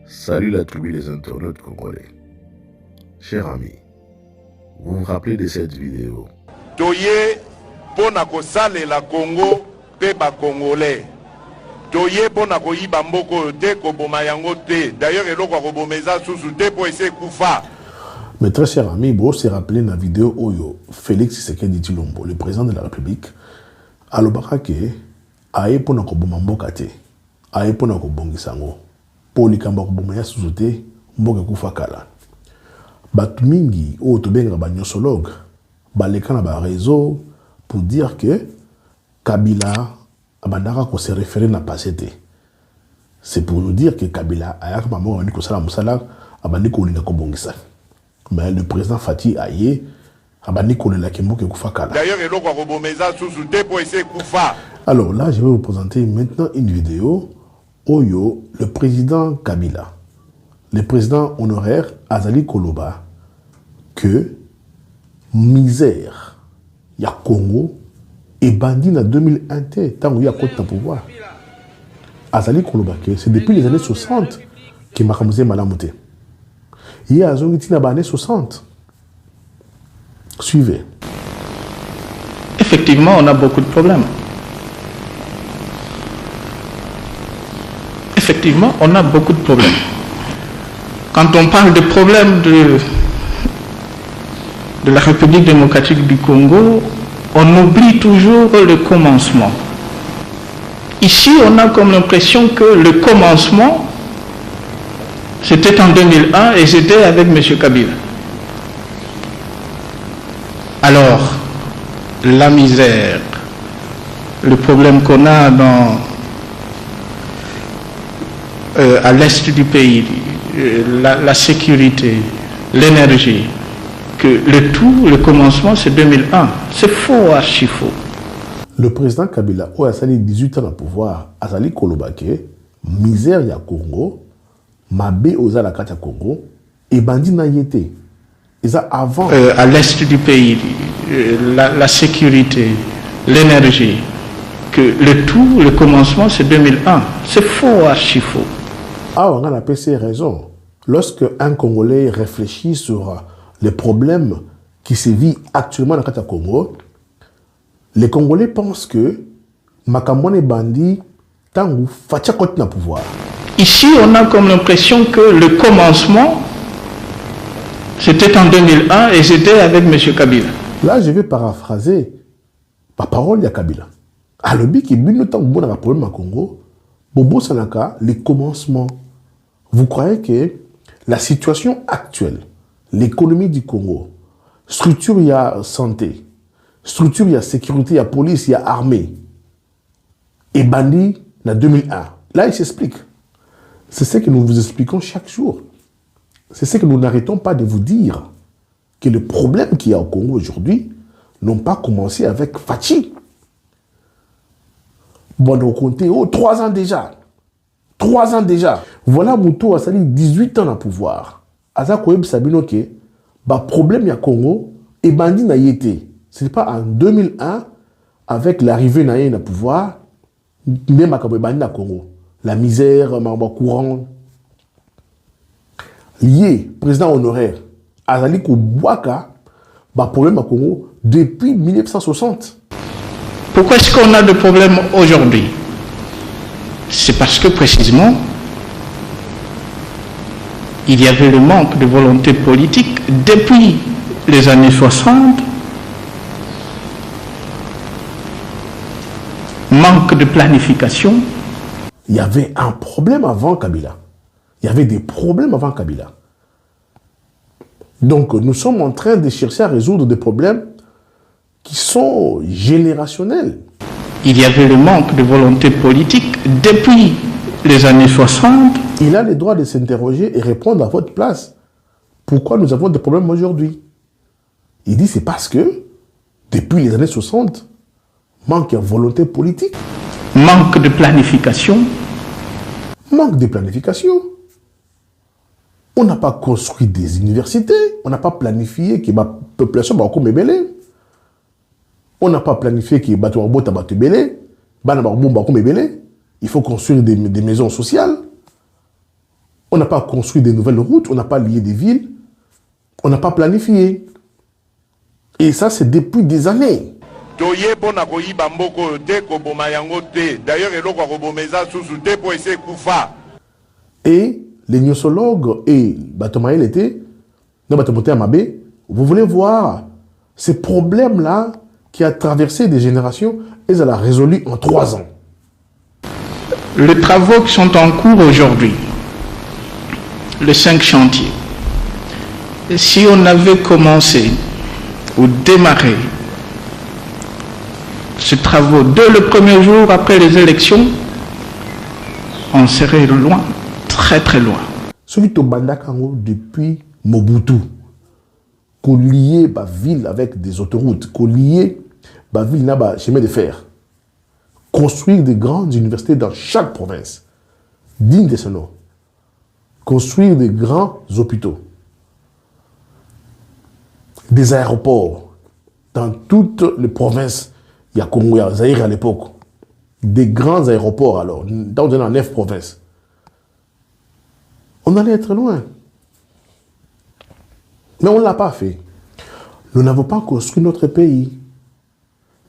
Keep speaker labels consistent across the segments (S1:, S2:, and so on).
S1: Salut la tribu des internautes congolais. Chers amis, vous vous rappelez de cette vidéo?
S2: Toye pona kosale la Congo pe ba congolais. Toye pona koyiba mboko te koboma yango te. D'ailleurs eloko kobomeza susu te po ese kufa.
S3: Mes très chers amis, vous se rappelez dans la vidéo Oyo, Félix Tshisekedi Tshilombo, le président de la République, alobaka ke aye pona koboma mboka te, aye pona kobongisa ngo. Po likamba koboma ya susu te, mboka kufa kala. Batu mingi oyo tobenga ba nyosologue, baleka na ba réseau pour dire que Kabila abandaka ko se référer na passé te. C'est pour nous dire que Kabila ayaka mamo abandi ko sala musala, abandi ko linga kobongisa. Mais le président Fati Aye abandi ko lela kimboke kufa kala.
S2: D'ailleurs eloko kobomeza susu te po ese kufa.
S3: Alors là, je vais vous présenter maintenant une vidéo Oyo, le président Kabila, le président honoraire Azali Koloba, que misère, il y a Congo, et bandit en 2001, tant qu'il y a côté de pouvoir. Azali Koloba, c'est depuis les années 60 qu'il m'a commencé à monter. Il y a dans les années 60. Suivez.
S4: Effectivement, on a beaucoup de problèmes. Effectivement, on a beaucoup de problèmes. Quand on parle de problèmes de la République démocratique du Congo, on oublie toujours le commencement. Ici, on a comme l'impression que le commencement, c'était en 2001 et c'était avec M. Kabila. Alors, la misère, le problème qu'on a à l'est du pays, la sécurité, l'énergie, que le commencement c'est 2001. C'est faux, archi faux.
S3: Le président Kabila, où a sali 18 ans au pouvoir, a sali Kolobake, misère ya Congo, mabe oza la carte ya Congo, et bandit na yete. Et ça avant.
S4: À l'est du pays, la sécurité, l'énergie, que le commencement c'est 2001. C'est faux, archi faux.
S3: Ah, on a la PC raison. Lorsque un Congolais réfléchit sur les problèmes qui se vivent actuellement dans le Congo, les Congolais pensent que Makamone Bandi Tangu Fatia Kote na pouvoir.
S4: Ici, on a comme l'impression que le commencement, c'était en 2001 et c'était avec M. Kabila.
S3: Là, je vais paraphraser ma parole de Kabila. À l'objet qui est tant bon dans le problème au Congo, Bobo Sanaka, le commencement. Vous croyez que la situation actuelle, l'économie du Congo, structure, il y a santé, structure, il y a sécurité, il y a police, il y a armée, et bandit en 2001. Là, il s'explique. C'est ce que nous vous expliquons chaque jour. C'est ce que nous n'arrêtons pas de vous dire, que les problèmes qu'il y a au Congo aujourd'hui n'ont pas commencé avec Fachi. Bon, on compte, 3 ans déjà. 3 ans déjà. Voilà Moutou a sali 18 ans au pouvoir. Aza Koyeb Sabino ke, problème ya Congo, et bandi na yete. Ce n'est pas en 2001, avec l'arrivée na yé na pouvoir, même à bandi na Congo. La misère, mamba courant. Lié, président honoraire, Azali Koubouaka, problème à Congo depuis 1960.
S4: Pourquoi est-ce qu'on a des problèmes aujourd'hui? C'est parce que précisément, il y avait le manque de volonté politique depuis les années 60, manque de planification.
S3: Il y avait un problème avant Kabila. Il y avait des problèmes avant Kabila. Donc nous sommes en train de chercher à résoudre des problèmes qui sont générationnels.
S4: Il y avait le manque de volonté politique depuis les années 60.
S3: Il a le droit de s'interroger et répondre à votre place. Pourquoi nous avons des problèmes aujourd'hui? Il dit c'est parce que, depuis les années 60, manque de volonté politique.
S4: Manque de planification.
S3: Manque de planification. On n'a pas construit des universités. On n'a pas planifié que la population va encore mébélé. On n'a pas planifié que Batou Arbota Batou Bélé. Il faut construire des maisons sociales. On n'a pas construit des nouvelles routes, on n'a pas lié des villes, on n'a pas planifié. Et ça, c'est depuis des années.
S2: D'ailleurs,
S3: Et les gnosologues et Batomaël étaient, vous voulez voir ces problèmes-là qui a traversé des générations, et ça l'a résolu en 3 ans.
S4: Les travaux qui sont en cours aujourd'hui, les 5 chantiers, si on avait commencé ou démarré ces travaux dès le premier jour après les élections, on serait loin, très très loin.
S3: Celui qui depuis Mobutu, qu'on liait la ville avec des autoroutes, qu'on liait la ville avec des chemins de fer, construire des grandes universités dans chaque province, digne de ce nom, construire des grands hôpitaux, des aéroports dans toutes les provinces. Il y a Congo, il y a Zaïre à l'époque, des grands aéroports alors, dans 9 provinces. On allait être loin. Mais on ne l'a pas fait. Nous n'avons pas construit notre pays.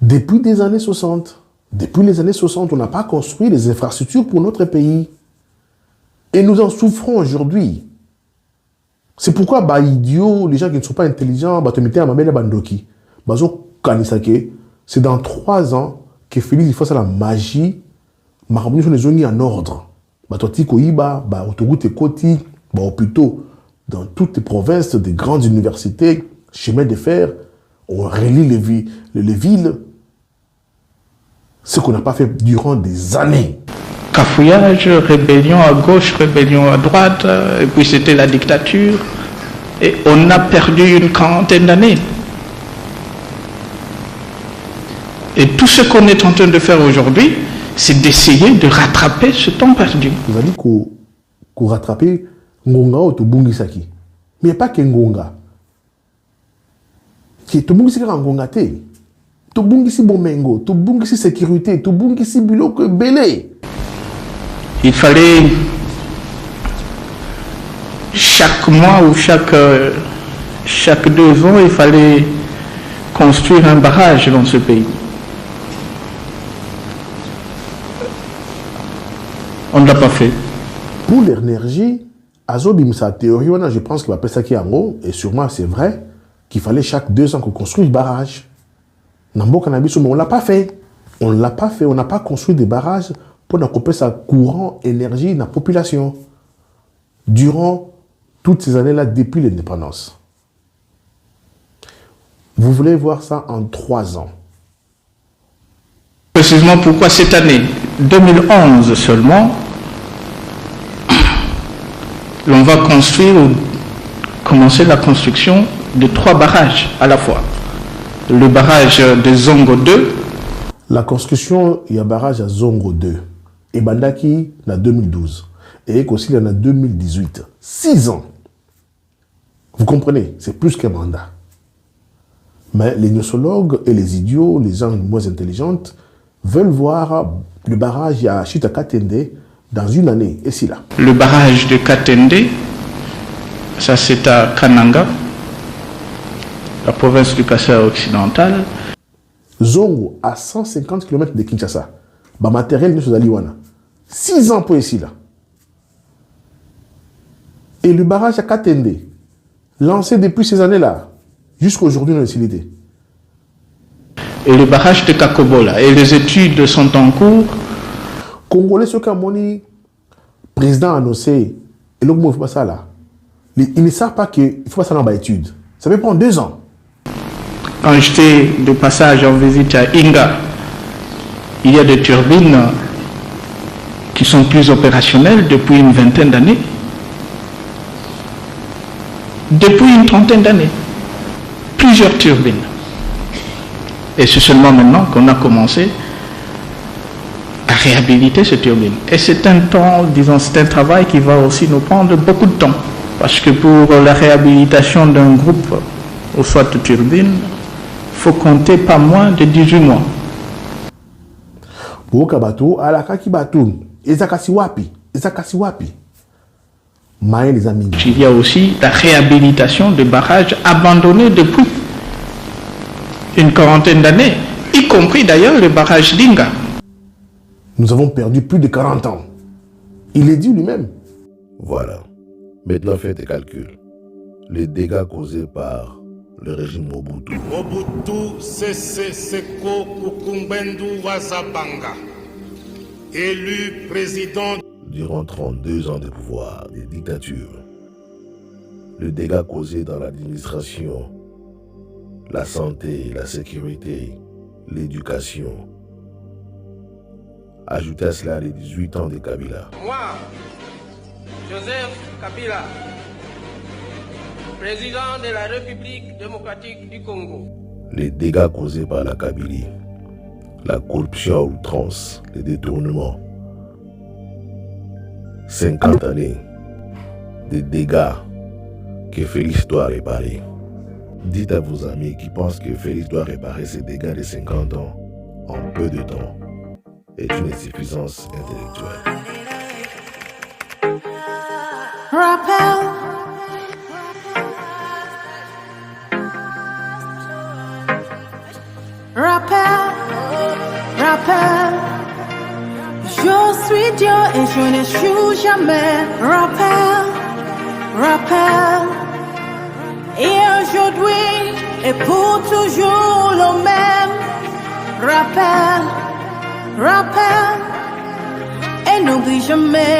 S3: Depuis les années 60, on n'a pas construit les infrastructures pour notre pays. Et nous en souffrons aujourd'hui. C'est pourquoi, les gens qui ne sont pas intelligents, c'est dans 3 ans que Félix fasse la magie, sur les zones en ordre. Autoroute et côté, hôpitaux, dans toutes les provinces, des grandes universités, chemins de fer, on relie les villes. Ce qu'on n'a pas fait durant des années.
S4: Cafouillage, rébellion à gauche, rébellion à droite, et puis c'était la dictature. Et on a perdu une 40aine d'années. Et tout ce qu'on est en train de faire aujourd'hui, c'est d'essayer de rattraper ce temps perdu.
S3: Vous avez dit qu'on rattraper Ngonga ou Tobungisaki. Mais il n'y a pas que Ngonga. Tobungisaki Ngonga te. Tobungisi Bomengo, Tobungisi sécurité, Tobungisi biloko belé.
S4: Il fallait chaque mois ou chaque 2 ans, il fallait construire un barrage dans ce pays. On ne l'a pas fait.
S3: Pour l'énergie, Azobim, sa théorie, je pense qu'il va appeler ça qui est en gros, et sûrement c'est vrai, qu'il fallait chaque 2 ans qu'on construise un barrage. Nambo Cannabis, mais on ne l'a pas fait. On ne l'a pas fait. On n'a pas construit des barrages pour couper sa courant énergie dans la population. Durant toutes ces années-là, depuis l'indépendance. Vous voulez voir ça en 3 ans.
S4: Précisément pourquoi cette année, 2011 seulement, l'on va construire ou commencer la construction de 3 barrages à la fois. Le barrage de Zongo 2.
S3: La construction, il y a un barrage à Zongo 2. Et Bandaki, en 2012. Et aussi, en 2018. 6 ans. Vous comprenez, c'est plus qu'un mandat. Mais les gnosologues et les idiots, les gens moins intelligents, veulent voir le barrage à Chita Katende dans 1 année, et c'est là.
S4: Le barrage de Katende, ça c'est à Kananga, la province du Kassai occidental.
S3: Zongo, à 150 km de Kinshasa. Le matériel de Sozaliwana. 6 ans pour ici là. Et le barrage à Katende, lancé depuis ces années-là, jusqu'à aujourd'hui dans l'utilité.
S4: Et le barrage de Kakobola. Et les études sont en cours.
S3: Congolais, ce qu'a mon président annoncé, et le mot, il faut pas ça là. Ils ne savent pas qu'il faut pas ça dans l'étude. Ça peut prendre 2 ans.
S4: Quand j'étais de passage en visite à Inga, il y a des turbines qui sont plus opérationnelles depuis une 20aine d'années. Depuis une 30aine d'années. Plusieurs turbines. Et c'est seulement maintenant qu'on a commencé à réhabiliter ces turbines. Et c'est un temps, disons, c'est un travail qui va aussi nous prendre beaucoup de temps. Parce que pour la réhabilitation d'un groupe, ou soit de turbine, il faut compter pas moins de 18 mois.
S3: Pour Kabato, à la Kakibatu, Ezakasi Wapi. Maï les amis.
S4: Il y a aussi la réhabilitation de barrages abandonnés depuis une quarantaine d'années, y compris d'ailleurs le barrage d'Inga.
S3: Nous avons perdu plus de 40 ans. Il l'a dit lui-même.
S1: Voilà. Maintenant faites tes calculs. Les dégâts causés par le régime Mobutu.
S5: Mobutu Sese Seko Kukumbendu Wazabanga, élu président
S1: Durant 32 ans de pouvoir, de dictature, le dégât causé dans l'administration, la santé, la sécurité, l'éducation. Ajoutez à cela les 18 ans de Kabila.
S6: Moi, Joseph Kabila, président de la République démocratique du Congo.
S1: Les dégâts causés par la Kabylie, la corruption à outrance, les détournements. 50 années de dégâts que Félix doit réparer. Dites à vos amis qui pensent que Félix doit réparer ces dégâts de 50 ans en peu de temps est une insuffisance intellectuelle.
S7: Rappel. Rappel. Rappel. Je suis Dieu et je ne suis jamais. Rappel. Rappel. Et aujourd'hui et pour toujours le même. Rappel. Rappel. Et n'oublie jamais.